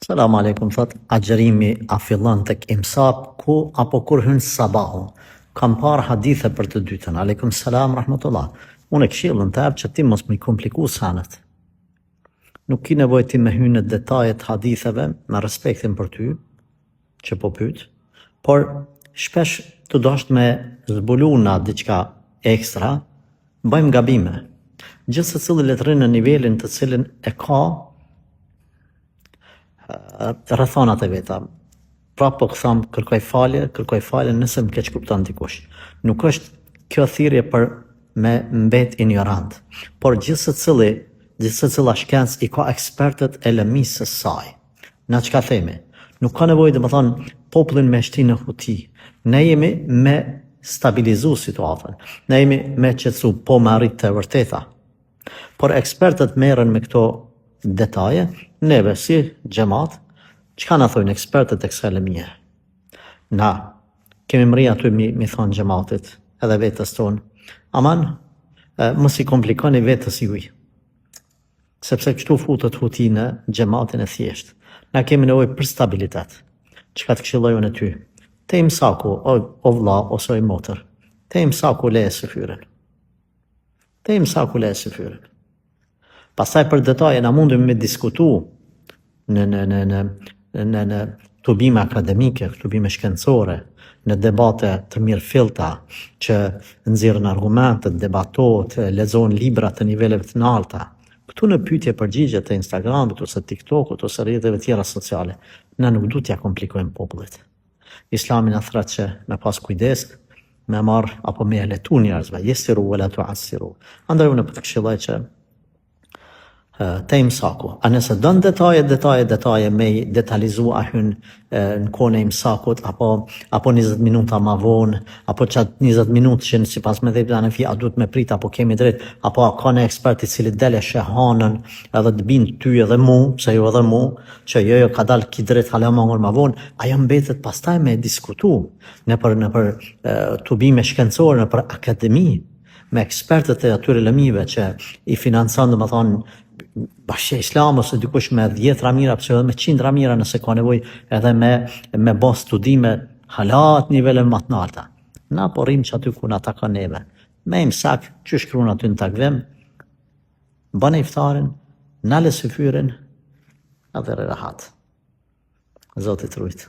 Selam aleikum, thot, agjerimi a fillon tek imsak ku apo kur hyn sabahu? Kam parë hadithe për të dytën. Aleikum selam rahmatullah. Unë e këshillën të që ti mos më i kompliku sanët. Nuk ki nevojë ti me hynë në detajet haditheve, me respektin për ty, që po pyet, por shpesh të dosht me zbulu na diçka ekstra, bëjmë gabime. Gjithë se cili letërin në nivelin të cilin e ka rrethonat e veta. Pra po këtham kërkoj falje nëse më keq kupton dikush. Nuk është kjo thirrje për me mbet ignorant, por gjithë se cila shkencë i ka ekspertët e lëmisë së saj. Na çka themi? Nuk ka nevojë domethënë popullin me shti në huti. Ne jemi me stabilizu situatën. Ne jemi me qetësu po me arrit të vërteta. Por ekspertët merren me këto detaje, neve si xhamat, çka na thojnë ekspertët e kësaj lëmie? Na kemi mri aty mi thonë xhamatit, edhe vetës tonë, aman, mos i komplikoni vetës juj. Sepse kështu futet huti në xhamatin e thjesht. Na kemi nevojë për stabilitet. Çka të këshilloj unë ty? Te imsaku, o vlla ose o motër. Te imsaku leje së fyren. Te imsaku leje së fyren. Pastaj për detaje na mundim me diskutu në tubime akademike, tubime shkencore, në debate të mirë filta që nxjerrin argumente, debatohet, lexojnë libra të niveleve të larta. Këtu në pyetje përgjigje të Instagramit ose TikTokut ose rrjeteve tjera sociale, na nuk duhet t'ja komplikojmë popullit. Islami na thret që me pas kujdes, me marr apo me letu njerëzve, yesiru wala tu'assiru. Andaj unë po të këshilloj që te imsaku. A nëse don detaje me detalizu a hyn në kohën e imsakut apo 20 minuta ma vonë, apo çat 20 minutë që sipas mendhëve Hanefi a duhet me prit apo kemi drejt, apo a ka një ekspert i cili del e sheh hanën edhe të bin ty edhe mu, pse jo edhe mu, që jo ka dal ki drejt hala më ma vonë, ajo mbetet pastaj me diskutu nëpër tubime shkencore, nëpër akademi, me ekspertët e atyre lëmive që i financon domethënë Bashkia Islame ose dikush me 10 ramira, pse edhe me 100 ramira nëse ka nevojë edhe me bë studime halat nivele më të larta. Na po rrim që aty ku na takon neve. Me imsak, që shkruan aty në takvim, bën iftarin, nale së fyrin, edhe rahat. Zoti të rujt.